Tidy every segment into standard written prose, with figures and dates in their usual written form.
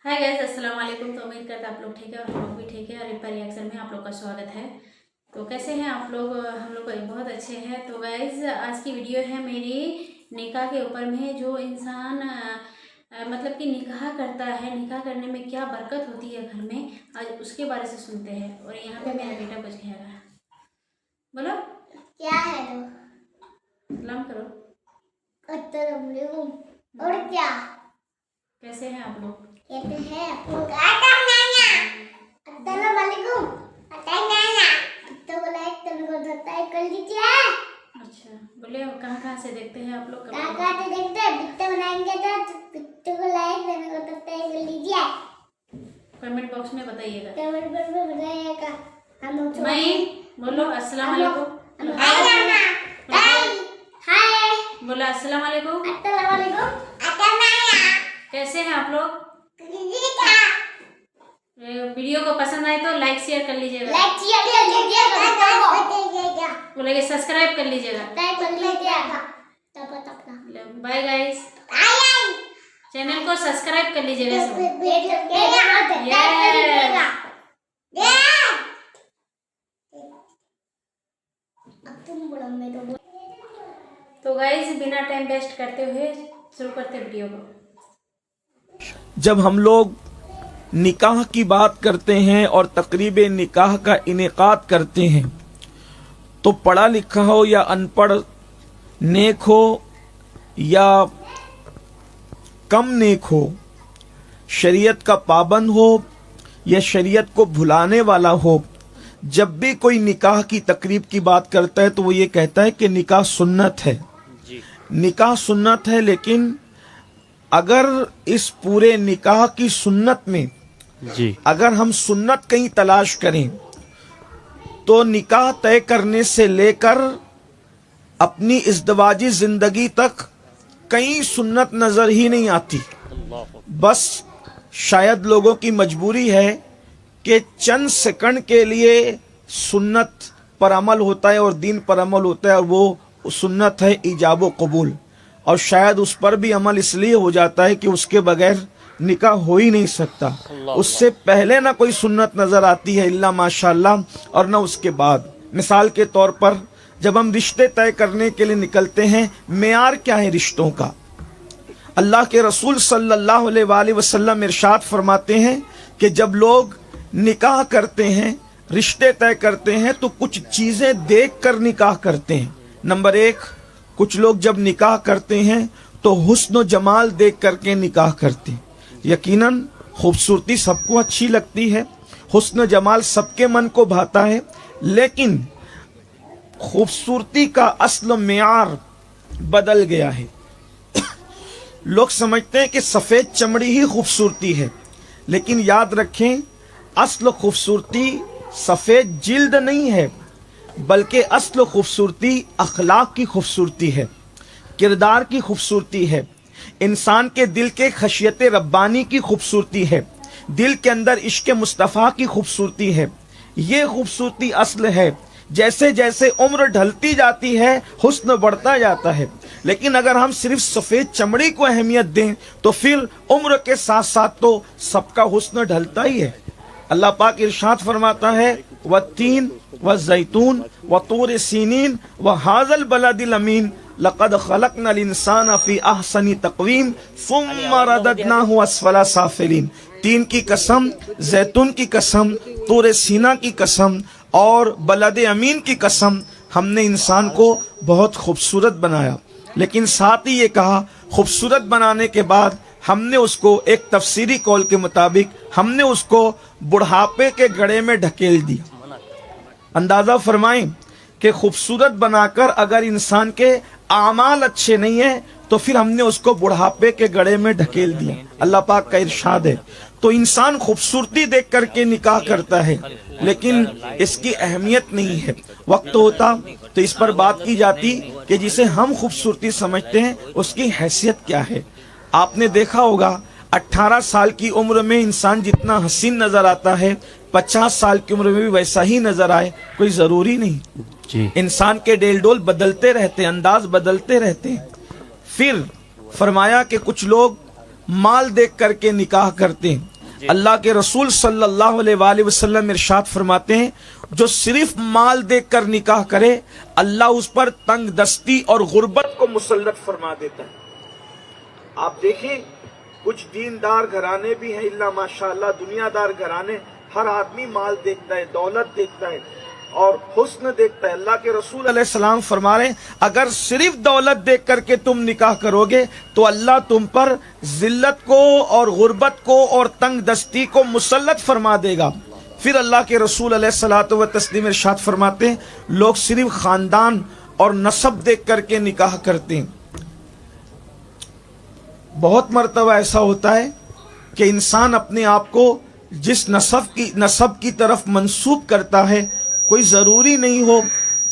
Hi guys, अस्सलाम वालेकुम। तो उम्मीद करते हैं आप लोग ठीक है और हम लोग भी ठीक है। और एक बार रिएक्शन में आप लोग का स्वागत है। तो कैसे हैं आप लोग? हम लोग बहुत अच्छे हैं। तो गाइस, आज की वीडियो है मेरी निकाह के ऊपर में। जो इंसान मतलब कि निकाह करता है, निकाह करने में क्या बरकत होती है घर में, आज उसके बारे से सुनते हैं। और यहाँ पे मेरा बेटा कुछ कहेगा। बोलो क्या है सलाम करो। अस्सलाम वालेकुम। और क्या कैसे हैं आप लोग? कहते हैं अस्सलाम वालेकुम। तो बोला एक तन को सब्सक्राइब कर लीजिए। अच्छा, बोले कहाँ से देखते हैं आप लोग? कहाँ से देखते हैं? बिट्टे बनाएंगे तो बिट्टे को लाइक तन को सब्सक्राइब कर लीजिए। कमेंट बॉक्स में बताइएगा। कमेंट बॉक्स में बताइएगा। हम लोग मैं बोलो अस्सलाम वालेकुम। हाय बोलो अस्सलाम वालेकुम। अस्सलाम वालेकुम। कैसे हैं आप लोग? वीडियो को पसंद आए तो लाइक शेयर कर लीजिएगा। लाइक शेयर कर लीजिएगा। बोले सब्सक्राइब कर लीजिएगा। लाइक कर लीजिएगा। बाय गाइस, चैनल को सब्सक्राइब कर लीजिएगा सब। तो गाइस, बिना टाइम वेस्ट करते हुए शुरू करते वीडियो को। जब हम लोग निकाह की बात करते हैं और तकरीब निकाह का इनेकाद करते हैं तो पढ़ा लिखा हो या अनपढ़, नेक हो या कम नेक हो, शरीयत का पाबंद हो या शरीयत को भुलाने वाला हो, जब भी कोई निकाह की तकरीब की बात करता है तो वो ये कहता है कि निकाह सुन्नत है। निकाह सुन्नत है, लेकिन अगर इस पूरे निकाह की सुन्नत में अगर हम सुन्नत कहीं तलाश करें तो निकाह तय करने से लेकर अपनी इज़्दवाजी जिंदगी तक कहीं सुन्नत नजर ही नहीं आती। बस शायद लोगों की मजबूरी है कि चंद सेकंड के लिए सुन्नत पर अमल होता है और दीन पर अमल होता है, और वो सुन्नत है इजाब व कबूल। और शायद उस पर भी अमल इसलिए हो जाता है कि उसके बगैर निकाह हो ही नहीं सकता। उससे पहले ना कोई सुन्नत नजर आती है इल्ला माशाअल्लाह, और ना उसके बाद। मिसाल के तौर पर जब हम रिश्ते तय करने के लिए निकलते हैं, मेयार क्या है रिश्तों का? अल्लाह के रसूल सल्लल्लाहु अलैहि वसल्लम इरशाद फरमाते हैं कि जब लोग निकाह करते हैं, रिश्ते तय करते हैं, तो कुछ चीजें देख कर निकाह करते हैं। नंबर 1, कुछ लोग जब निकाह करते हैं तो हुस्न व जमाल देख करके निकाह करते हैं। यकीनन खूबसूरती सबको अच्छी लगती है, हुस्न जमाल सबके मन को भाता है, लेकिन खूबसूरती का असल मेयार बदल गया है। लोग समझते हैं कि सफेद चमड़ी ही खूबसूरती है, लेकिन याद रखें असल खूबसूरती सफेद जिल्द नहीं है, बल्कि असल खूबसूरती अखलाक की खूबसूरती है, किरदार की खूबसूरती है, इंसान के दिल के खशियत रब्बानी की खूबसूरती है, दिल के अंदर इश्क मुस्तफ़ा की खूबसूरती है। ये खूबसूरती असल है। जैसे जैसे उम्र ढलती जाती है हुस्न बढ़ता जाता है, लेकिन अगर हम सिर्फ सफेद चमड़ी को अहमियत दें तो फिर उम्र के साथ साथ तो सबका हुस्न ढलता ही है। अल्लाह पाक इरशाद फरमाता है वत्तीन व ज़ैतून व तूर सीनीन व हाज़ल बलदिल अमीन लक़द ख़लक़नल इंसान फ़ी अहसनी तक़वीम सुम्मा रददनाहु अस्फ़ला साफ़िलीन। तीन की कसम, जैतून की कसम, तूर सीना की कसम और बलद अमीन की कसम, हमने इंसान को बहुत खूबसूरत बनाया। लेकिन साथ ही ये कहा खूबसूरत बनाने के बाद हमने उसको एक तफसीरी कौल के मुताबिक हमने उसको बुढ़ापे के गड़े में ढकेल दिया। अंदाजा फरमाएं कि खूबसूरत बनाकर अगर इंसान के आमाल अच्छे नहीं है तो फिर हमने उसको बुढ़ापे के गड़े में ढकेल दिया। अल्लाह पाक का इरशाद है। तो इंसान खूबसूरती देख करके निकाह करता है, लेकिन इसकी अहमियत नहीं है। वक्त होता तो इस पर बात की जाती कि जिसे हम खूबसूरती समझते हैं उसकी हैसियत क्या है। आपने देखा होगा 18 साल की उम्र में इंसान जितना हसीन नजर आता है 50 साल की उम्र में भी वैसा ही नजर आए, कोई जरूरी नहीं जी। इंसान के डेल डोल बदलते रहते हैं, अंदाज बदलते रहते हैं। फिर फरमाया कि कुछ लोग माल देख करके निकाह करते हैं, अल्लाह के रसूल सल्लल्लाहु अलैहि वसल्लम इरशाद फरमाते हैं, जो सिर्फ माल देकर निकाह करे अल्लाह उस पर तंग दस्ती और गुर्बत को मुसल्लत फरमा देता है। आप देखें कुछ दीनदार घराने भी हैं, इल्ला माशाअल्लाह दुनियादार घराने, हर आदमी माल देखता है, दौलत देखता है और हुस्न देखता है। अल्लाह के रसूल अलैहि सलाम फरमा रहे हैं, अगर सिर्फ दौलत देख करके तुम निकाह करोगे तो अल्लाह तुम पर जिल्लत को और गुर्बत को और तंग दस्ती को मुसल्लत फरमा देगा। फिर अल्लाह के रसूल अलैहिस्सलातु व तस्लीम इरशाद फरमाते हैं, लोग सिर्फ खानदान और नसब देख करके निकाह करते हैं। बहुत मर्तबा ऐसा होता है कि इंसान अपने आप को जिस नसब की तरफ मंसूब करता है कोई ज़रूरी नहीं हो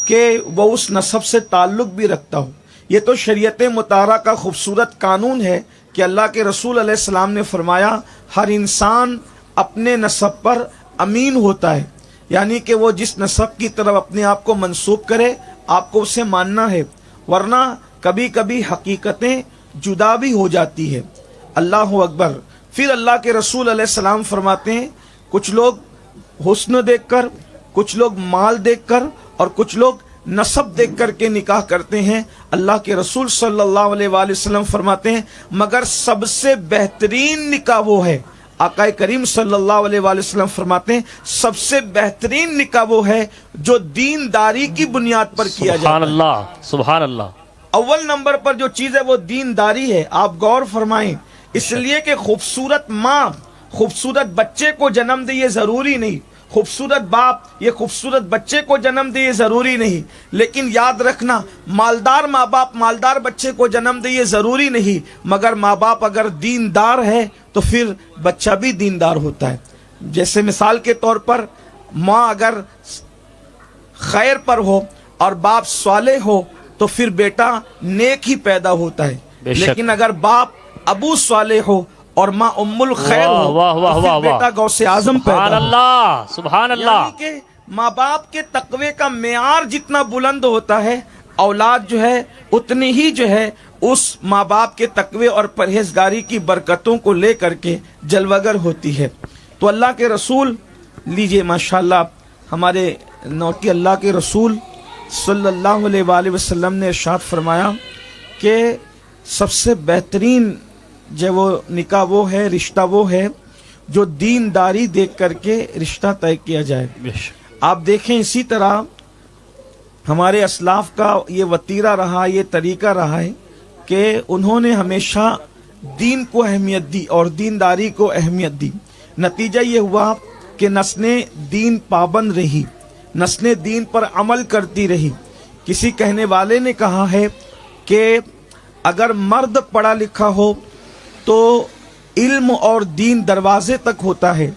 कि वह उस नसब से ताल्लुक़ भी रखता हो। ये तो शरीयत मुताहरा का खूबसूरत कानून है कि अल्लाह के रसूल अलैहिस्सलाम ने फरमाया, हर इंसान अपने नसब पर अमीन होता है, यानी कि वो जिस नसब की तरफ अपने आप को मंसूब करे आपको उसे मानना है, वरना कभी कभी हकीकतें जुदा भी हो जाती है। अल्लाह अकबर। फिर अल्लाह के रसूल अलैहिस्सलाम फरमाते हैं, कुछ लोग हुस्न देखकर, कुछ लोग माल देखकर और कुछ लोग नसब देख कर के निकाह करते हैं। अल्लाह के रसूल सल्लल्लाहु अलैहि वसल्लम फरमाते हैं, मगर सबसे बेहतरीन निकाह वो है, आका करीम सल्लल्लाहु अलैहि वसल्लम फरमाते हैं, सबसे बेहतरीन निकाह वो है जो दीनदारी की बुनियाद पर किया जाए। सुभान अल्लाह, सुभान अल्लाह। अव्वल नंबर पर जो चीज़ है वो दीनदारी है। आप गौर फरमाएं, इसलिए कि खूबसूरत माँ खूबसूरत बच्चे को जन्म दे ये ज़रूरी नहीं, खूबसूरत बाप ये खूबसूरत बच्चे को जन्म दे ये ज़रूरी नहीं, लेकिन याद रखना मालदार माँ बाप मालदार बच्चे को जन्म दे ये ज़रूरी नहीं, मगर माँ बाप अगर दीनदार है तो फिर बच्चा भी दीनदार होता है। जैसे मिसाल के तौर पर माँ अगर खैर पर हो और बाप स्वाले हो तो फिर बेटा नेक ही पैदा होता है, लेकिन अगर बाप अबू स्वाले हो और माँ उम्मुल खैर हो तो फिर बेटा गौसे आजम पैदा अल्लाह, सुभान अल्लाह। यानी कि माँ बाप के तकवे का मेयार जितना बुलंद होता है, औलाद जो है उतनी ही जो है उस माँ बाप के तकवे और परहेजगारी की बरकतों को ले करके जलवगर होती है। तो अल्लाह के रसूल लीजिए माशाल्लाह, हमारे नौकी अल्लाह के रसूल सल्लल्लाहु अलैहि वसल्लम ने इरशाद फरमाया कि सबसे बेहतरीन जो वो निकाह वो है, रिश्ता वो है जो दीनदारी देख करके रिश्ता तय किया जाए। आप देखें इसी तरह हमारे असलाफ का ये वतीरा रहा, ये तरीका रहा है कि उन्होंने हमेशा दीन को अहमियत दी और दीनदारी को अहमियत दी। नतीजा ये हुआ कि नस्लें दीन पाबंद रही, नस्लें दीन पर अमल करती रही। किसी कहने वाले ने कहा है कि अगर मर्द पढ़ा लिखा हो तो इल्म और दीन दरवाजे तक होता है,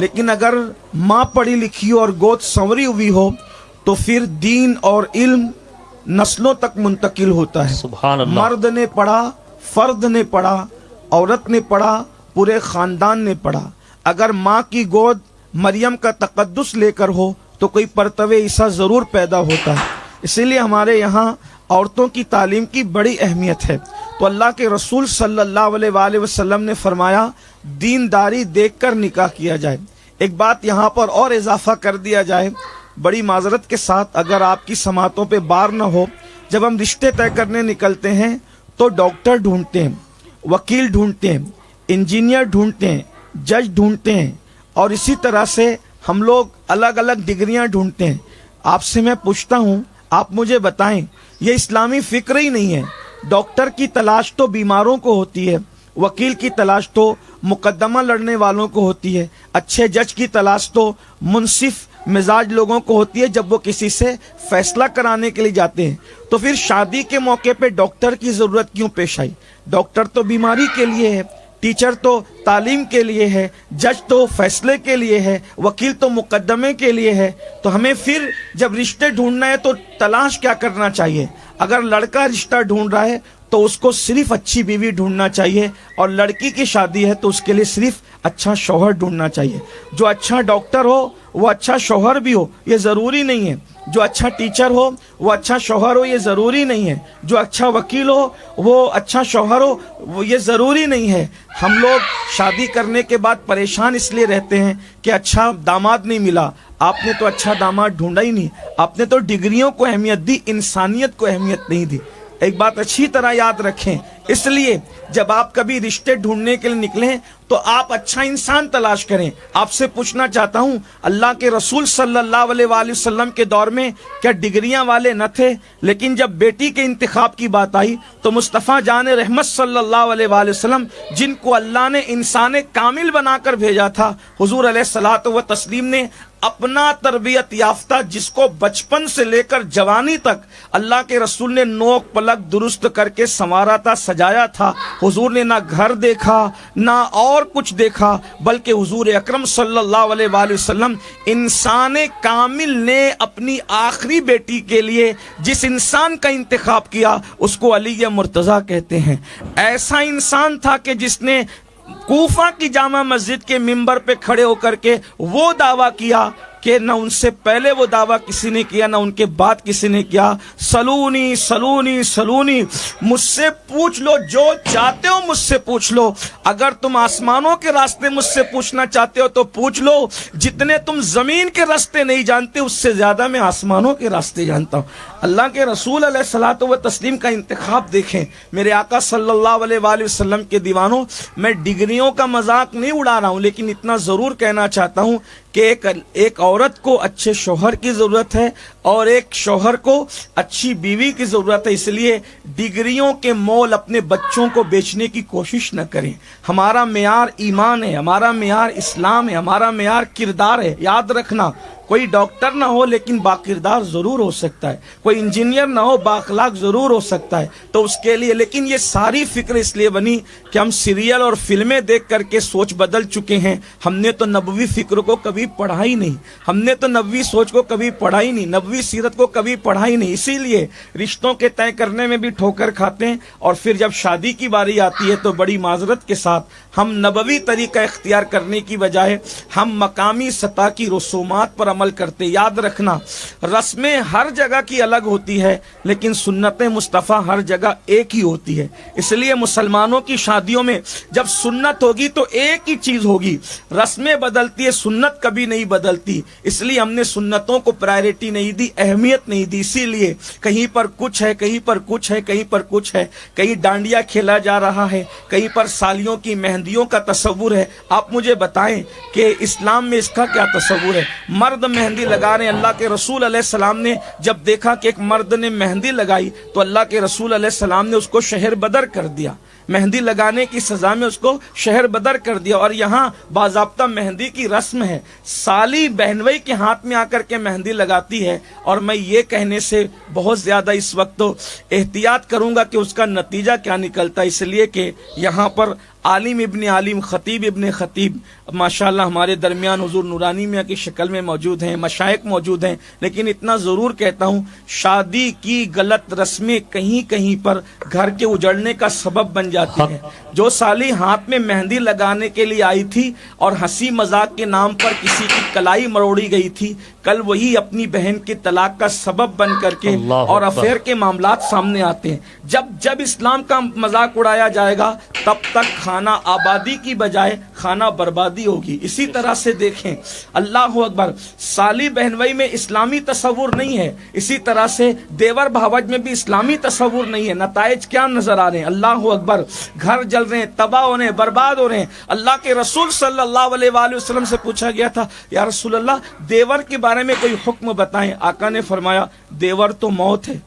लेकिन अगर माँ पढ़ी लिखी और गोद संवरी हुई हो तो फिर दीन और इल्म नस्लों तक मुंतकिल होता है। सुभान अल्लाह। मर्द ने पढ़ा, फर्द ने पढ़ा, औरत ने पढ़ा, पूरे खानदान ने पढ़ा। अगर माँ की गोद मरियम का तकद्दुस लेकर हो तो कोई परतवे ईसा ज़रूर पैदा होता है। इसीलिए हमारे यहाँ औरतों की तालीम की बड़ी अहमियत है। तो अल्लाह के रसूल सल्लल्लाहु अलैहि वसल्लम ने फरमाया दीनदारी देखकर निकाह किया जाए। एक बात यहाँ पर और इजाफा कर दिया जाए, बड़ी माजरत के साथ, अगर आपकी समातों पे बार न हो, जब हम रिश्ते तय करने निकलते हैं तो डॉक्टर ढूंढते हैं, वकील ढूंढते हैं, इंजीनियर ढूंढते हैं, जज ढूंढते हैं और इसी तरह से हम लोग अलग अलग डिग्रियां ढूंढते हैं। आपसे मैं पूछता हूँ, आप मुझे बताएं, ये इस्लामी फिक्र ही नहीं है। डॉक्टर की तलाश तो बीमारों को होती है, वकील की तलाश तो मुकदमा लड़ने वालों को होती है, अच्छे जज की तलाश तो मुनसिफ मिजाज लोगों को होती है जब वो किसी से फैसला कराने के लिए जाते हैं। तो फिर शादी के मौके पे डॉक्टर की ज़रूरत क्यों पेश आई? डॉक्टर तो बीमारी के लिए है, टीचर तो तालीम के लिए है, जज तो फैसले के लिए है, वकील तो मुकदमे के लिए है। तो हमें फिर जब रिश्ते ढूंढना है तो तलाश क्या करना चाहिए? अगर लड़का रिश्ता ढूंढ रहा है तो उसको सिर्फ अच्छी बीवी ढूंढना चाहिए, और लड़की की शादी है तो उसके लिए सिर्फ अच्छा शौहर ढूंढना चाहिए। जो अच्छा डॉक्टर हो वो अच्छा शौहर भी हो, ये ज़रूरी नहीं है। जो अच्छा टीचर हो वो अच्छा शौहर हो ये ज़रूरी नहीं है, जो अच्छा वकील हो वो अच्छा शौहर हो वो ये ज़रूरी नहीं है। हम लोग शादी करने के बाद परेशान इसलिए रहते हैं कि अच्छा दामाद नहीं मिला। आपने तो अच्छा दामाद ढूंढा ही नहीं, आपने तो डिग्रियों को अहमियत दी, इंसानियत को अहमियत नहीं दी। एक बात अच्छी तरह याद रखें, इसलिए जब आप कभी रिश्ते ढूंढने के लिए निकलें तो आप अच्छा इंसान तलाश करें। आपसे पूछना चाहता हूं, अल्लाह के रसूल सल्लल्लाहु अलैहि वसल्लम के दौर में क्या डिग्रियां वाले न थे? लेकिन जब बेटी के इंतखाब की बात आई तो मुस्तफ़ा जान रहमत सल्लल्लाहु अलैहि वसल्लम, जिनको अल्लाह ने इंसान कामिल बनाकर भेजा था, हुजूर अलैहिस्सलातु व तस्लीम ने अपना तरबियत याफ्ता, जिसको बचपन से लेकर जवानी तक अल्लाह के रसूल ने नोक पलक दुरुस्त करके संवारा था, सजाया था। हुजूर ने ना घर देखा ना और कुछ देखा, बल्कि हुजूर अकरम सल्लल्लाहु अलैहि वसल्लम इंसान कामिल ने अपनी आखिरी बेटी के लिए जिस इंसान का इंतखाब किया उसको अली मुर्तज़ा कहते हैं। ऐसा इंसान था कि जिसने कूफा की जामा मस्जिद के मिंबर पे खड़े होकर के वो दावा किया कि न उनसे पहले वो दावा किसी ने किया न उनके बाद किसी ने किया, सलूनी सलूनी सलूनी, मुझसे पूछ लो जो चाहते हो, मुझसे पूछ लो। अगर तुम आसमानों के रास्ते मुझसे पूछना चाहते हो तो पूछ लो, जितने तुम जमीन के रास्ते नहीं जानते उससे ज्यादा मैं आसमानों के रास्ते जानता हूँ। अल्लाह के रसूल अलैहिस्सलातु व तस्लीम का इंतखाब देखें। मेरे आका सल्लल्लाहु अलैहि वसल्लम के दीवानों, मैं डिग्रियों का मजाक नहीं उड़ा रहा हूँ, लेकिन इतना जरूर कहना चाहता हूँ कि एक औरत को अच्छे शौहर की ज़रूरत है और एक शौहर को अच्छी बीवी की ज़रूरत है। इसलिए डिग्रियों के मोल अपने बच्चों को बेचने की कोशिश न करें। हमारा मेयार ईमान है, हमारा मेयार इस्लाम है, हमारा मेयार किरदार है। याद रखना, कोई डॉक्टर ना हो लेकिन बाकिरदार ज़रूर हो सकता है, कोई इंजीनियर ना हो बाअखलाक ज़रूर हो सकता है। तो उसके लिए, लेकिन ये सारी फिक्र इसलिए बनी कि हम सीरियल और फिल्में देख करके सोच बदल चुके हैं। हमने तो नबवी फिक्र को कभी पढ़ा ही नहीं, हमने तो नबवी सोच को कभी पढ़ा ही नहीं, नबवी सीरत को कभी पढ़ा ही नहीं। इसीलिए रिश्तों के तय करने में भी ठोकर खाते हैं और फिर जब शादी की बारी आती है तो बड़ी माजरत के साथ हम नबवी तरीका इख्तियार करने की बजाय हम मकामी सतह की रसूमात पर अमल करते। याद रखना, रस्में हर जगह की अलग होती है लेकिन सुन्नत मुस्तफ़ा हर जगह एक ही होती है। इसलिए मुसलमानों की शादियों में जब सुन्नत होगी तो एक ही चीज होगी। रस्में बदलती है, सुन्नत कभी नहीं बदलती। इसलिए हमने सुन्नतों को प्रायोरिटी नहीं दी, अहमियत नहीं दी। इसीलिए कहीं पर कुछ है, कहीं पर कुछ है, कहीं पर कुछ है, कहीं डांडिया खेला जा रहा है, कहीं पर सालियों की मेहंदियों का तस्वुर है। आप मुझे बताएं कि इस्लाम में इसका क्या तस्वुर है? मर्द मेहंदी लगा रहे हैं। अल्लाह के रसूल अलैहिस्सलाम ने जब देखा कि एक मर्द ने मेहंदी लगाई तो अल्लाह के रसूल अलैहिस्सलाम ने उसको शहर बदर कर दिया। मेहंदी लगाने की सजा में उसको शहर बदर कर दिया। और यहाँ बाज़ाब्ता मेहंदी की रस्म है, साली बहनवई के हाथ में आकर के मेहंदी लगाती है। और मैं ये कहने से बहुत ज़्यादा इस वक्त तो एहतियात करूँगा कि उसका नतीजा क्या निकलता, इसलिए कि यहाँ पर आलिम इब्ने आलिम, खतीब इब्ने खतीब माशाल्लाह हमारे दरमियान हुजूर नूरानी मियाँ की शक्ल में मौजूद हैं, मशाइख मौजूद हैं। लेकिन इतना ज़रूर कहता हूँ, शादी की गलत रस्में कहीं कहीं पर घर के उजड़ने का सबब बन जाती है। जो साली हाथ में मेहंदी लगाने के लिए आई थी और हंसी मजाक के नाम पर किसी की कलाई मरोड़ी गई थी, कल वही अपनी बहन के तलाक का सबब बन करके और अफेयर के मामलात सामने आते हैं। जब जब इस्लाम का मजाक उड़ाया जाएगा तब तक खाना आबादी की बजाय खाना बर्बादी होगी। इसी तरह से देखें, अल्लाह अकबर, साली बहनवई में इस्लामी तस्वुर नहीं है, इसी तरह से देवर भावज में भी इस्लामी तस्वुर नहीं है। नताइज क्या नजर आ रहे हैं? अल्लाह अकबर, घर जल रहे हैं, तबाह हो रहे हैं, बर्बाद हो रहे हैं। अल्लाह के रसूल सल्लल्लाहु अलैहि वसल्लम से पूछा गया था, या रसूल अल्लाह, देवर के बारे में कोई हुक्म बताएं। आका ने फरमाया, देवर तो मौत है।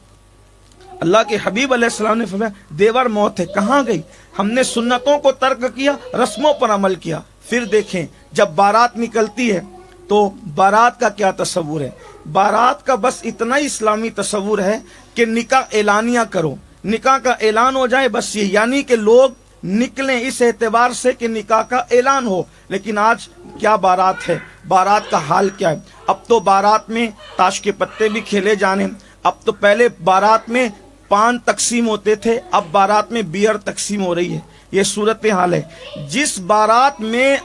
अल्लाह के हबीब अलैहिस्सलाम ने फरमाया, देवर मौत है। कहाँ गई? हमने सुन्नतों को तर्क किया, रस्मों पर अमल किया। फिर देखें, जब बारात निकलती है तो बारात का क्या तस्वुर है? बारात का बस इतना ही इस्लामी तस्वुर है कि निकाह एलानिया करो, निकाह का ऐलान हो जाए, बस ये, यानी कि लोग निकलें इस एतबार से कि निकाह का ऐलान हो। लेकिन आज क्या बारात है, बारात का हाल क्या है? अब तो बारात में ताश के पत्ते भी खेले जाने। अब तो पहले बारात में पान तकसीम होते थे, अब बारात में बियर तकसीम हो रही है। ये सूरत हाल है। जिस बारात में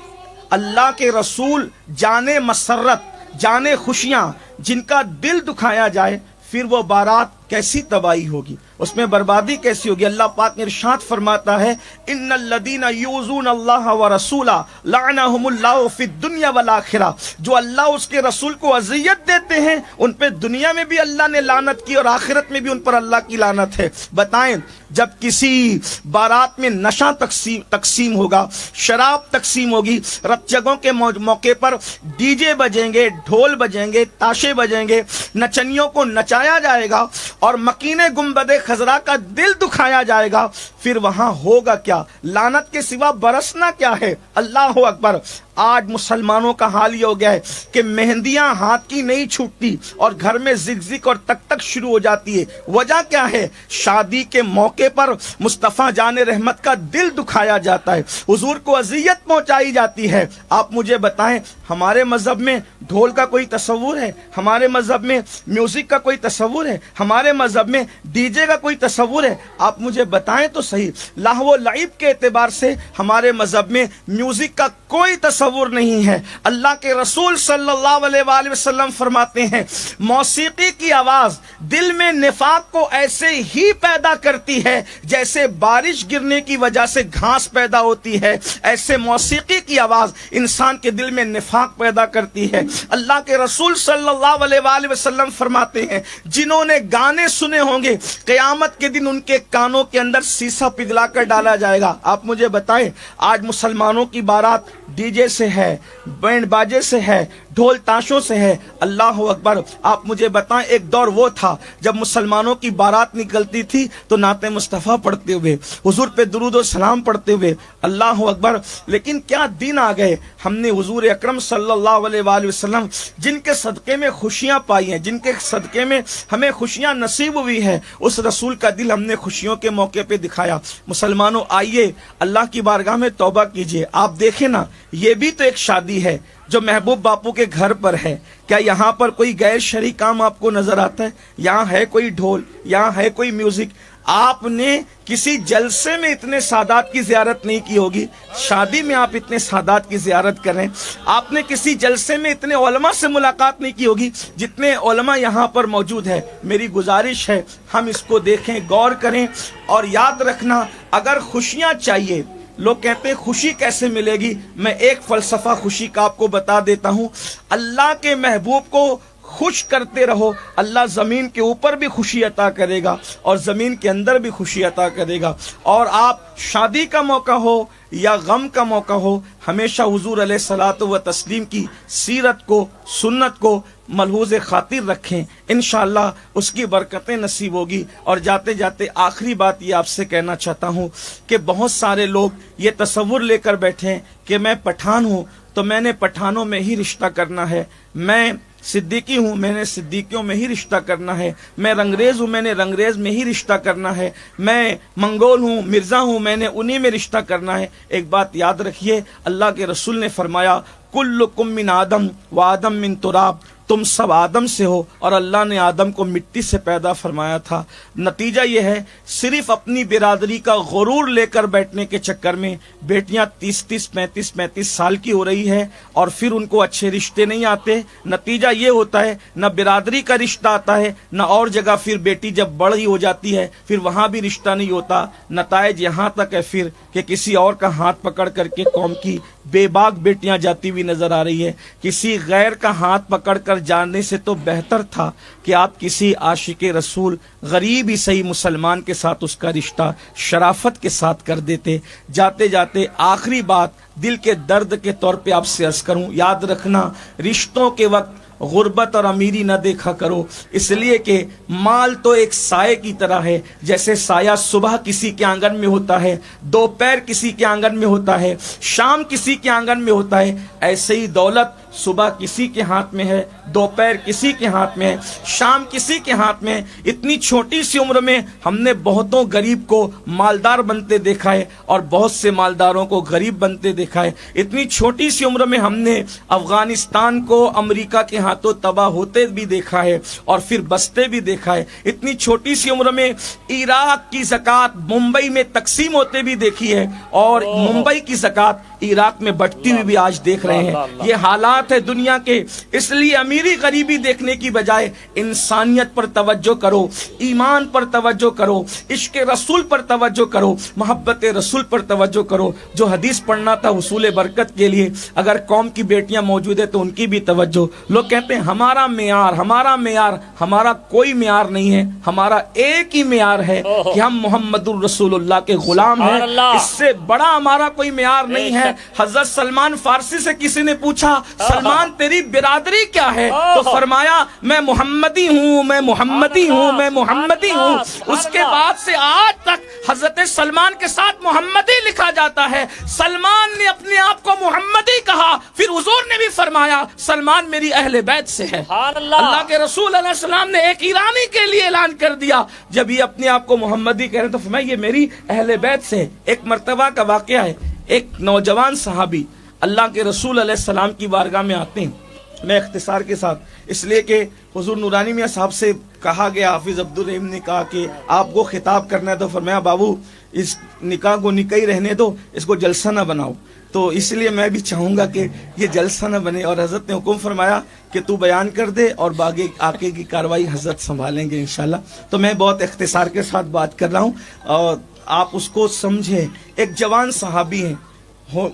अल्लाह के रसूल जाने मसरत, जाने खुशियाँ, जिनका दिल दुखाया जाए फिर वो बारात कैसी तबाही होगी, उसमें बर्बादी कैसी होगी। अल्लाह पाक ने इरशाद फरमाता है इन्नल्लज़ीना यूज़ून अल्लाह व रसूला लअनहुमुल्लाहु फिद दुनिया वल आखिरा, जो अल्लाह उसके रसूल को अज़ियत देते हैं उन पे दुनिया में भी अल्लाह ने लानत की और आखिरत में भी उन पर अल्लाह की लानत है। बताएं, जब किसी बारात में नशा तकसीम होगा, शराब तकसीम होगी, रतजगों के मौके पर डीजे बजेंगे, ढोल बजेंगे, ताशे बजेंगे, नचनियों को नचाया जाएगा और मकीने गुंबदे खजरा का दिल दुखाया जाएगा, फिर वहां होगा क्या? लानत के सिवा बरसना क्या है? अल्लाह अकबर। आज मुसलमानों का हाल ये हो गया है कि मेहंदियां हाथ की नहीं छूटती और घर में जिक और तक शुरू हो जाती है। वजह क्या है? शादी के मौके पर मुस्तफ़ा जाने रहमत का दिल दुखाया जाता है, हुजूर को अजियत पहुंचाई जाती है। आप मुझे बताएं, हमारे मजहब में ढोल का कोई तस्वुर है? हमारे मजहब में म्यूजिक का कोई तस्वुर है? हमारे मजहब में डीजे का कोई तस्वुर है? आप मुझे बताएं तो सही। लाहव लाइब के एतबार से हमारे मजहब में म्यूजिक का कोई तस्वुर नहीं है। अल्लाह के रसूल सल्लल्लाहु अलैहि वसल्लम फरमाते हैं, मौसीकी की आवाज दिल में निफाक को ऐसे ही पैदा करती है जैसे बारिश गिरने की वजह से घास पैदा होती है, ऐसे मौसीकी की आवाज इंसान के दिल में निफाक पैदा करती है। अल्लाह के रसूल सल्लल्लाहु अलैहि वसल्लम फरमाते हैं, जिन्होंने गाने सुने होंगे क़यामत के दिन उनके कानों के अंदर शीशा पिघला कर डाला जाएगा। आप मुझे बताएं, आज मुसलमानों की बारात डीजे से है, बैंड बाजे से है, ढोल ताशों से है। अल्लाह अकबर। आप मुझे बताएं, एक दौर वो था जब मुसलमानों की बारात निकलती थी तो नाते मुस्तफ़ा पढ़ते हुए, हुजूर पे दुरूद और सलाम पढ़ते हुए, अल्लाह अकबर। लेकिन क्या दिन आ गए, हमने हुजूर अकरम सल्लल्लाहु अलैहि वसल्लम जिनके सदक़े में खुशियां पाई हैं, जिनके सदक़े में हमें खुशियां नसीब हुई है, उस रसूल का दिल हमने खुशियों के मौके पे दिखाया। मुसलमानों, आइए अल्लाह की बारगाह में तौबा कीजिए। आप देखें ना, ये भी तो एक शादी है जो महबूब बापू के घर पर है। क्या यहाँ पर कोई गैर शरई काम आपको नजर आता है? यहाँ है कोई ढोल, यहाँ है कोई म्यूजिक। आपने किसी जलसे में इतने सादात की जियारत नहीं की होगी, शादी में आप इतने सादात की जियारत करें। आपने किसी जलसे में इतने उलमा से मुलाकात नहीं की होगी जितने उलमा यहाँ पर मौजूद है। मेरी गुजारिश है हम इसको देखें, गौर करें और याद रखना, अगर खुशियाँ चाहिए, लोग कहते हैं खुशी कैसे मिलेगी, मैं एक फलसफा खुशी का आपको बता देता हूँ। अल्लाह के महबूब को खुश करते रहो, अल्लाह ज़मीन के ऊपर भी खुशी अता करेगा और ज़मीन के अंदर भी खुशी अता करेगा। और आप शादी का मौका हो या गम का मौका हो, हमेशा हुजूर अलैहिस्सलातु व तस्लीम की सीरत को, सुन्नत को मलहूज़ खातिर रखें, इंशाअल्लाह उसकी बरकतें नसीब होगी। और जाते जाते आखिरी बात ये आपसे कहना चाहता हूँ कि बहुत सारे लोग ये तसव्वुर लेकर बैठे हैं कि मैं पठान हूँ तो मैंने पठानों में ही रिश्ता करना है, मैं सिद्दीकी हूँ मैंने सिद्दीकियों में ही रिश्ता करना है, मैं रंगरेज हूँ मैंने रंगरेज में ही रिश्ता करना है, मैं मंगोल हूँ, मिर्ज़ा हूँ, मैंने उन्हीं में रिश्ता करना है। एक बात याद रखिए, अल्लाह के रसूल ने फरमाया, कुल्लुकुम मिन आदम व आदम मिन तुराब, तुम सब आदम से हो और अल्लाह ने आदम को मिट्टी से पैदा फरमाया था। नतीजा ये है, सिर्फ अपनी बिरादरी का गुरूर लेकर बैठने के चक्कर में बेटियां 30-30, 35-35 साल की हो रही है और फिर उनको अच्छे रिश्ते नहीं आते। नतीजा ये होता है, न बिरादरी का रिश्ता आता है, न और जगह फिर बेटी जब बड़ी हो जाती है फिर वहां भी रिश्ता नहीं होता। नतायज यहाँ तक है फिर कि किसी और का हाथ पकड़ करके कौम की बेबाक बेटियां जाती हुई नजर आ रही है। किसी गैर का हाथ पकड़ कर जाने से तो बेहतर था कि आप किसी आशिक रसूल, गरीब ही सही मुसलमान के साथ उसका रिश्ता शराफत के साथ कर देते। जाते जाते आखिरी बात दिल के दर्द के तौर पे आपसे अर्ज करूं, याद रखना, रिश्तों के वक्त गुर्बत और अमीरी न देखा करो, इसलिए कि माल तो एक साये की तरह है। जैसे साया सुबह किसी के आंगन में होता है, दोपहर किसी के आंगन में होता है, शाम किसी के आंगन में होता है, ऐसे ही दौलत सुबह किसी के हाथ में है, दोपहर किसी के हाथ में है, शाम किसी के हाथ में है। इतनी छोटी सी उम्र में हमने बहुतों गरीब को मालदार बनते देखा है और बहुत से मालदारों को गरीब बनते देखा है। इतनी छोटी सी उम्र में हमने अफगानिस्तान को अमेरिका के हाथों तबाह होते भी देखा है और फिर बसते भी देखा है। इतनी छोटी सी उम्र में इराक की ज़कात मुंबई में तकसीम होते भी देखी है और मुंबई की ज़कात इराक में बढ़ती हुई भी आज देख रहे हैं। ये हालात हालात है दुनिया के, इसलिए अमीरी गरीबी देखने की बजाय इंसानियत पर तवज्जो करो, ईमान पर तवज्जो करो, इश्क रसूल पर तवज्जो करो, मोहब्बत रसूल पर तवज्जो करो। जो हदीस पढ़ना था हुसूल बरकत के लिए, अगर कौम की बेटियां मौजूद है तो उनकी भी तवज्जो। लोग कहते हैं हमारा मेयार, हमारा मेयार, हमारा कोई मेयार नहीं है, हमारा एक ही मेयार है कि हम मोहम्मदुर रसूलुल्लाह के गुलाम हैं। इससे बड़ा हमारा कोई मेयार नहीं है। हजरत सलमान फारसी से किसी ने पूछा, सलमान तेरी बिरादरी क्या है? तो फरमाया मैं मोहम्मदी हूँ, मैं मोहम्मदी हूँ, मैं मोहम्मदी हूँ। उसके बाद से आज तक हजरत सलमान के साथ मोहम्मदी लिखा जाता है। सलमान ने अपने आप को मोहम्मदी कहा, फिर हुजूर ने भी फरमाया सलमान मेरी अहले बैत से है। अल्लाह के रसूल अलैहि सलाम ने एक ईरानी के लिए ऐलान कर दिया, जब ये अपने आप को मोहम्मदी कह रहे तो फरमाया ये मेरी अहले बैत से है। एक मर्तबा का वाकया है, एक नौजवान सहाबी अल्लाह के रसूल अलैहि सलाम की बारगाह में आते हैं। मैं इख्तिसार के साथ, इसलिए कि हुजूर नूरानी मियां साहब से कहा गया, हाफिज अब्दुल रहीम ने कहा कि आपको खिताब करना है, तो फरमाया बाबू इस निकाह को निकाह ही रहने दो, इसको जलसा ना बनाओ। तो इसलिए मैं भी चाहूँगा कि ये जलसा न बने, और हज़रत ने हुक्म फरमाया कि तू बयान कर दे और बाकी आगे की कार्रवाई हज़रत संभालेंगे इंशाल्लाह। तो मैं बहुत इख्तिसार के साथ बात कर रहा हूँ और आप उसको समझें। एक जवान सहाबी हैं,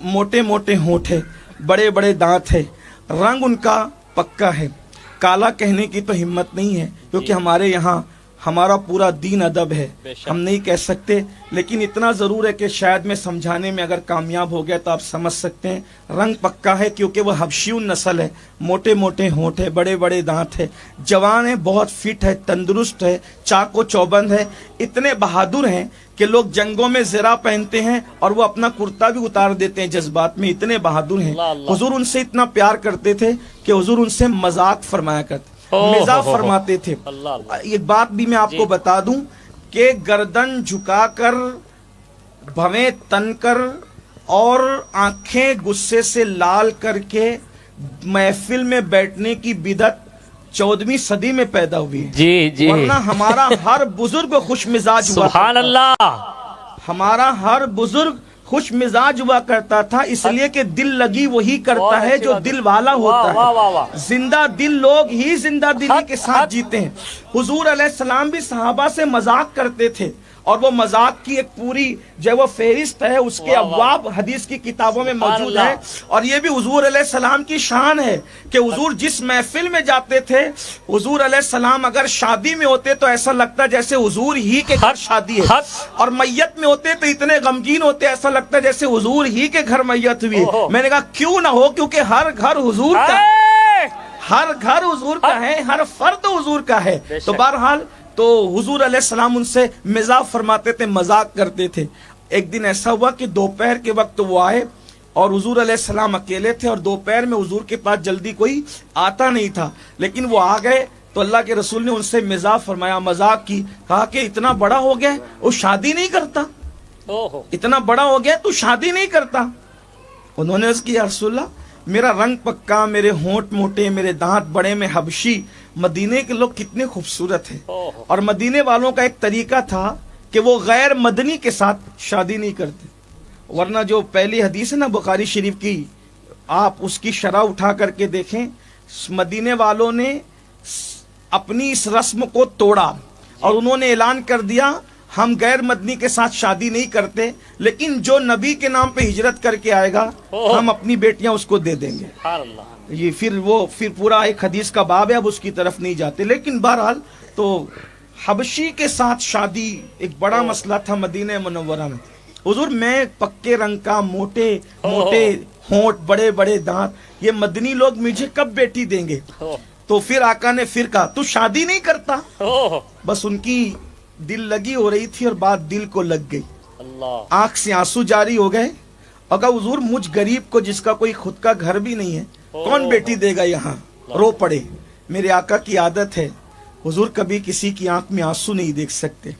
मोटे मोटे होंठ है, बड़े बड़े दांत है, रंग उनका पक्का है, काला कहने की तो हिम्मत नहीं है क्योंकि हमारे यहाँ हमारा पूरा दीन अदब है, हम नहीं कह सकते, लेकिन इतना ज़रूर है कि शायद मैं समझाने में अगर कामयाब हो गया तो आप समझ सकते हैं। रंग पक्का है क्योंकि वह हबशियुन नस्ल है, मोटे मोटे होंठ है, बड़े बड़े दांत है, जवान है, बहुत फिट है, तंदुरुस्त है, चाको चौबंद है, इतने बहादुर हैं कि लोग जंगों में ज़रा पहनते हैं और वो अपना कुर्ता भी उतार देते हैं जज्बात में, इतने बहादुर हैं। हुजूर उनसे इतना प्यार करते थे कि हुजूर उनसे मजाक फरमाया करते, मिजाज फरमाते थे। एक बात भी मैं आपको बता दूं कि गर्दन झुकाकर, भवें तनकर और आंखें गुस्से से लाल करके महफिल में बैठने की बिदत 14वीं सदी में पैदा हुई है। जी जी, वरना हमारा हर बुजुर्ग खुश मिजाज हुआ, सुभान अल्लाह, हमारा हर बुजुर्ग खुश मिजाज हुआ करता था, इसलिए कि दिल लगी वही करता है जो दिल वाला होता है। जिंदा दिल लोग ही जिंदा दिली के साथ जीते हैं। हुजूर अलैहिस्सलाम भी सहाबा से मजाक करते थे और वो मजाक की एक पूरी जो वो फहरिस्त है, उसके अब्वाब हदीस की किताबों में मौजूद है। और ये भी हुजूर अलैहिस्सलाम की शान है कि हुजूर जिस महफिल में जाते थे, हुजूर अलैहिस्सलाम अगर शादी में होते तो ऐसा लगता जैसे हुजूर ही के घर शादी है, और मैयत में होते तो इतने गमगीन होते ऐसा लगता जैसे हुजूर ही के घर मैयत हुई है। मैंने कहा क्यों ना हो, क्योंकि हर घर हुजूर का, हर घर हुजूर का है, हर फर्द हुजूर का है। तो बहरहाल तो हुजूर अलैहिस्सलाम उनसे मिजाज फरमाते थे, मजाक करते थे। एक दिन ऐसा हुआ कि दोपहर के वक्त वो आए और हुजूर अलैहिस्सलाम अकेले थे और दोपहर में हुजूर के पास जल्दी कोई आता नहीं था, लेकिन वो आ गए तो अल्लाह के रसूल ने उनसे मिजाज फरमाया, मजाक की, कहा कि इतना बड़ा हो गया वो शादी नहीं करता, इतना बड़ा हो गया तू शादी नहीं करता। उन्होंने अर्ज़ किया, या रसूलल्लाह मेरा रंग पक्का, मेरे होंठ मोटे, मेरे दांत बड़े, में हबशी, मदीने के लोग कितने खूबसूरत हैं। और मदीने वालों का एक तरीका था कि वो गैर मदनी के साथ शादी नहीं करते, वरना जो पहली हदीस है ना बुखारी शरीफ की, आप उसकी शरह उठा करके देखें, मदीने वालों ने अपनी इस रस्म को तोड़ा और उन्होंने ऐलान कर दिया हम गैर मदनी के साथ शादी नहीं करते, लेकिन जो नबी के नाम पे हिजरत करके आएगा हम अपनी बेटियां उसको दे देंगे। ये फिर पूरा एक हदीस का बाब है, अब उसकी तरफ नहीं जाते। लेकिन बहरहाल तो हबशी के साथ शादी एक बड़ा मसला था मदीने मुनव्वरा में। हुजूर मैं पक्के रंग का, मोटे मोटे होंठ, बड़े बड़े दांत, ये मदनी लोग मुझे कब बेटी देंगे? तो फिर आका ने फिर कहा तू शादी नहीं करता। बस उनकी दिल लगी हो रही थी और बात दिल को लग गई, आंख से आंसू जारी हो गए। अगर हुजूर मुझ गरीब को जिसका कोई खुद का घर भी नहीं है कौन बेटी देगा यहाँ, रो पड़े। मेरे आका की आदत है, हुजूर कभी किसी की आंख में आंसू नहीं देख सकते।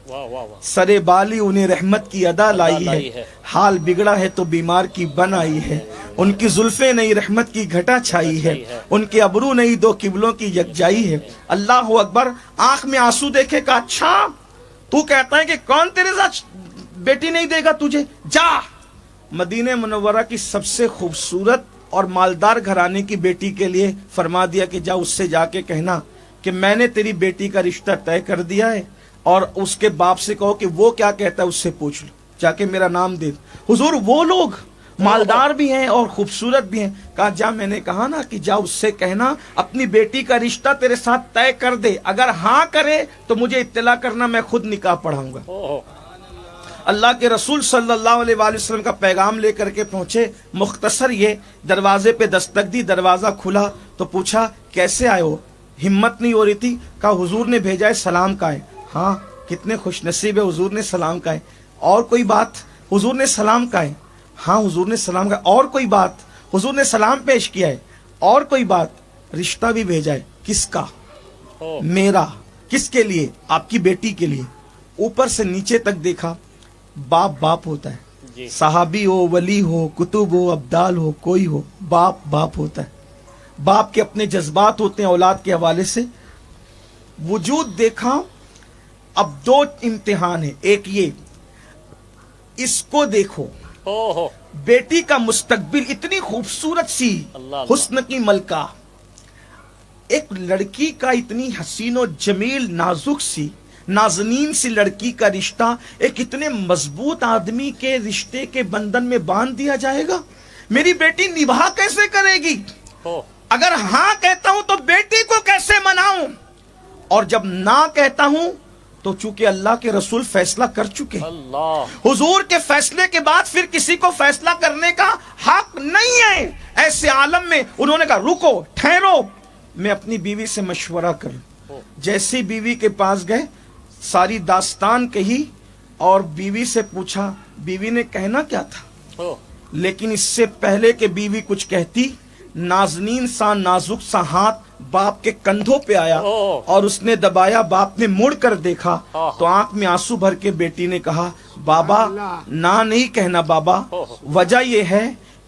सरे बाली उन्हें रहमत की अदा लाई है, हाल बिगड़ा है तो बीमार की बन आई है। उनकी जुल्फे नहीं रहमत की घटा छाई है, उनके अबरू नहीं दो किबलों की यकजाई है। अल्लाह अकबर, आंख में आंसू देखे का अच्छा तू कहता है कि कौन तेरे साथ बेटी नहीं देगा तुझे, जा। मदीने मुनव्वरा की सबसे खूबसूरत और मालदार घराने की बेटी के लिए फरमा दिया कि जा उससे जाके कहना कि मैंने तेरी बेटी का रिश्ता तय कर दिया है, और उसके बाप से कहो कि वो क्या कहता है उससे पूछ लो, जाके मेरा नाम दे। हुजूर वो लोग मालदार भी हैं और खूबसूरत भी हैं। कहा जा, मैंने कहा ना कि जा उससे कहना अपनी बेटी का रिश्ता तेरे साथ तय कर दे, अगर हाँ करे तो मुझे इत्तला करना, मैं खुद निकाह पढ़ाऊंगा। अल्लाह के रसूल सल्लल्लाहु अलैहि वसल्लम का पैगाम लेकर के पहुंचे। मुख्तसर ये दरवाजे पे दस्तक दी, दरवाजा खुला तो पूछा कैसे आए हो, हिम्मत नहीं हो रही थी। कहा हुजूर ने भेजा है, सलाम का है। हाँ, कितने खुशनसीब है, हुजूर ने सलाम का है। और कोई बात? हुजूर ने सलाम का है। हाँ, हुजूर ने सलाम का। और कोई बात? हुजूर ने सलाम पेश किया है। और कोई बात? रिश्ता भी भेजा है। किसका? मेरा। किसके लिए? आपकी बेटी के लिए। ऊपर से नीचे तक देखा, बाप बाप होता है, सहाबी हो, वली हो, कुतुब हो, अब्दाल हो, कोई हो, बाप बाप होता है। बाप के अपने जज्बात होते हैं औलाद के हवाले से। वजूद देखा। अब दो इम्तिहान है, एक ये, इसको देखो, बेटी का मुस्तकबिल, इतनी खूबसूरत सी हुस्न की मलका, एक लड़की का इतनी हसीन और जमील नाजुक सी नाजनीन सी लड़की का रिश्ता एक इतने मजबूत आदमी के रिश्ते के बंधन में बांध दिया जाएगा। मेरी बेटी निभा कैसे करेगी? अगर हाँ कहता हूं तो बेटी को कैसे मनाऊं? और जब ना कहता हूं तो चूंकि अल्लाह के रसूल फैसला कर चुके, हुजूर के फैसले के बाद फिर किसी को फैसला करने का हक नहीं है। ऐसे आलम में उन्होंने कहा रुको, ठहरो, मैं अपनी बीवी से मशवरा करूं। जैसी बीवी के पास गए, सारी दास्तान कही और बीवी से पूछा, बीवी ने कहना क्या था। लेकिन इससे पहले कि बीवी कुछ कहती, नाजनीन सा नाजुक सा हाथ बाप के कंधों पे आया और उसने दबाया। बाप ने मुड़ कर देखा तो आंख में आंसू भर के बेटी ने कहा, बाबा ना नहीं कहना बाबा, वजह यह है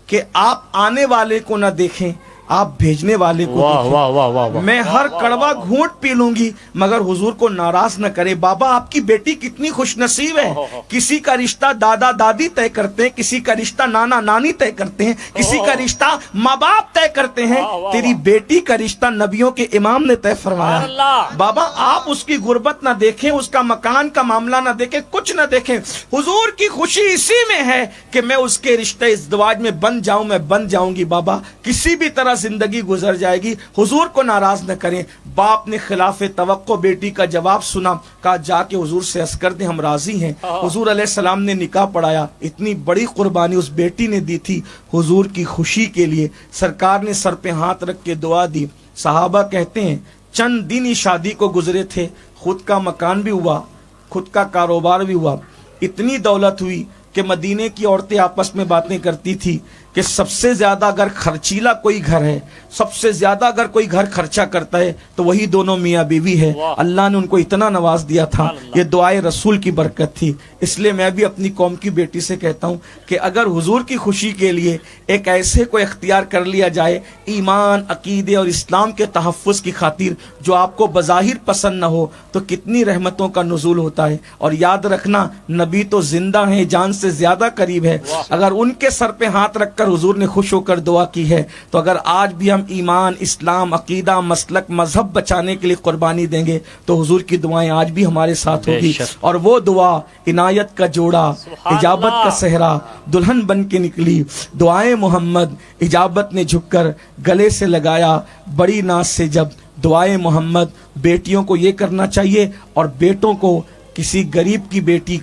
कि आप आने वाले को ना देखें, आप भेजने वाले को वाह वाह वाह वाह वाह। मैं हर कड़वा घूंट पी लूंगी मगर हुजूर को नाराज न करे। बाबा आपकी बेटी कितनी खुशनसीब है। किसी का रिश्ता दादा दादी तय करते हैं, किसी का रिश्ता नाना नानी तय करते हैं, किसी का रिश्ता माँ बाप तय करते हैं। तेरी बेटी का रिश्ता नबियों के इमाम ने तय फरमाया। बाबा आप उसकी गुर्बत न देखें, उसका मकान का मामला न देखें, कुछ न देखें। हुजूर की खुशी इसी में है कि मैं उसके रिश्ते इज़्दिवाज में बन जाऊं, मैं बन जाऊंगी। बाबा किसी भी तरह जिंदगी गुजर जाएगी, हुजूर को नाराज न करें। बाप ने खिलाफ तवक्को बेटी का जवाब सुना, कहा जाके हुजूर से अर्ज कर दे हम राजी हैं। हुजूर अलैहिस्सलाम ने निकाह पढ़ाया। इतनी बड़ी कुर्बानी उस बेटी ने दी थी हुजूर की खुशी के लिए। सरकार ने सर पे हाथ रख के दुआ दी। सहाबा कहते हैं चंद दिन ही शादी को गुजरे थे, खुद का मकान भी हुआ, खुद का कारोबार भी हुआ, इतनी दौलत हुई कि मदीने की औरतें आपस में बातें करती थी कि सबसे ज्यादा अगर खर्चीला कोई घर है, सबसे ज्यादा अगर कोई घर खर्चा करता है तो वही दोनों मियाँ बीवी है। अल्लाह ने उनको इतना नवाज दिया था, ये दुआए रसूल की बरकत थी। इसलिए मैं भी अपनी कौम की बेटी से कहता हूँ कि अगर हुजूर की खुशी के लिए एक ऐसे को इख्तियार कर लिया जाए, ईमान अकीदे और इस्लाम के तहफ़्फ़ुज़ की खातिर, जो आपको बज़ाहिर पसंद न हो, तो कितनी रहमतों का नुज़ूल होता है। और याद रखना नबी तो जिंदा है, जान से ज्यादा करीब है। अगर उनके सर पे हाथ रख हुजूर ने खुश होकर दुआ की है, तो अगर आज भी हम ईमान इस्लाम अकीदा मसलक मजहब बचाने के लिए कुर्बानी देंगे तो हुजूर की दुआएं आज भी हमारे साथ होगी। और वो दुआ इनायत का जोड़ा, इजाबत का सहरा, दुल्हन बन के निकली दुआएं मोहम्मद, इजाबत ने झुककर गले से लगाया बड़ी नाज से जब दुआएं मोहम्मद। बेटियों को ये करना चाहिए और बेटों को किसी गरीब की बेटी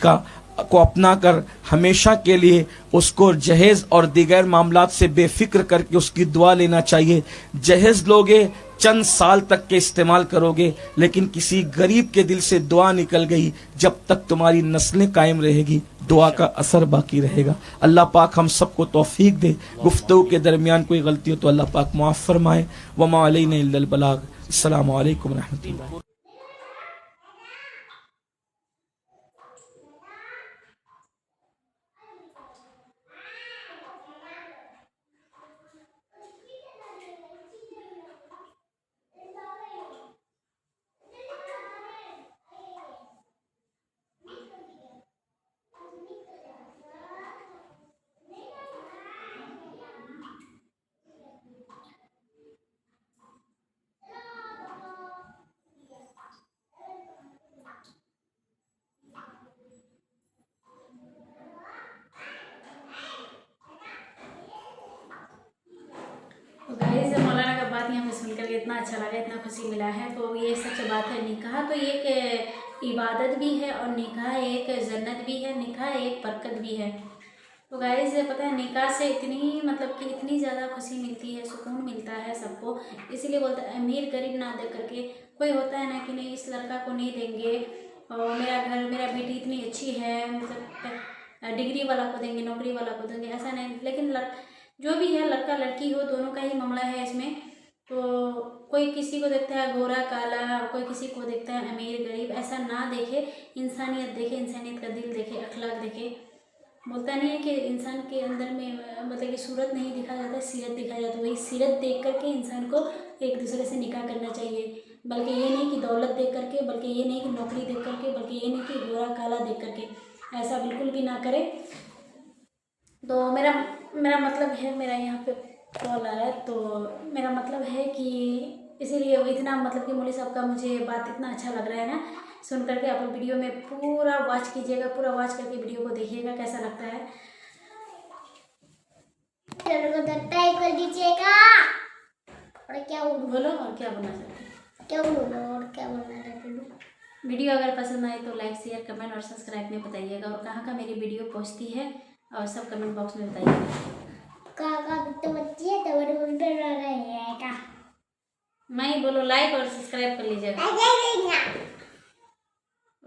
को अपना कर हमेशा के लिए उसको जहेज और दिगर मामलात से बेफिक्र करके उसकी दुआ लेना चाहिए। जहेज लोगे चंद साल तक के इस्तेमाल करोगे, लेकिन किसी गरीब के दिल से दुआ निकल गई, जब तक तुम्हारी नस्लें कायम रहेगी दुआ का असर बाकी रहेगा। अल्लाह पाक हम सबको तौफीक दे। गुफ्तगू के दरमियान कोई गलती हो तो अल्लाह पाक माफ़ फरमाए। वमा अलैना इल्लल बलाग। अस्सलामु अलैकुम रहमतुल्लाह। इतना अच्छा लगा, इतना खुशी मिला है। तो ये सच बात है, निकाह तो एक इबादत भी है और निकाह एक जन्नत भी है, निकाह एक बरकत भी है। तो गाइस पता है निकाह से इतनी मतलब कि इतनी ज़्यादा खुशी मिलती है, सुकून मिलता है सबको। इसीलिए बोलते हैं अमीर गरीब ना देख करके, कोई होता है ना कि नहीं इस लड़का को नहीं देंगे और मेरा घर मेरा बेटी इतनी अच्छी है, मतलब डिग्री वाला को देंगे, नौकरी वाला को देंगे, ऐसा नहीं। लेकिन जो भी है लड़का लड़की हो दोनों का ही मामला है इसमें। तो कोई किसी को देखता है गोरा काला, कोई किसी को देखता है अमीर गरीब, ऐसा ना देखे, इंसानियत देखे, इंसानियत का दिल देखे, अखलाक देखे। बोलता नहीं है कि इंसान के अंदर में मतलब कि सूरत नहीं दिखा जाता, सीरत दिखा जाता। वही सीरत देख करके इंसान को एक दूसरे से निकाह करना चाहिए, बल्कि ये नहीं कि दौलत देख करके, बल्कि ये नहीं कि नौकरी देख करके, बल्कि ये नहीं कि गोरा काला देख करके, ऐसा बिल्कुल भी ना करे। तो मेरा मतलब है, मेरा यहाँ पे कॉल आ रहा है, तो मेरा मतलब है कि इसीलिए इतना मतलब कि मौलवी साहब का मुझे बात इतना अच्छा लग रहा है ना सुन करके। आप लोग वीडियो में पूरा वॉच कीजिएगा, पूरा वॉच करके वीडियो को देखिएगा कैसा लगता है। चैनल को सब्सक्राइब कर दीजिएगा। और क्या बोलो और क्या बोलना चाहते हैं? क्या बोलो और क्या बोलना चाहते हो? वीडियो अगर पसंद आए तो लाइक शेयर कमेंट और सब्सक्राइब में बताइएगा, और कहाँ मेरी वीडियो पहुँचती है और सब कमेंट बॉक्स में बताइएगा। कहाँ तो बच्ची है तो बड़े बड़े रहे हैं का मैं बोलो लाइक और सब्सक्राइब कर लीजिएगा, रहेगा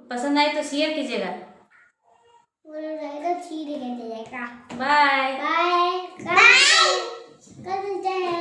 पसंद आए तो शेयर कीजिएगा। तो ठीक है, बाय बाय बाय कर देते हैं।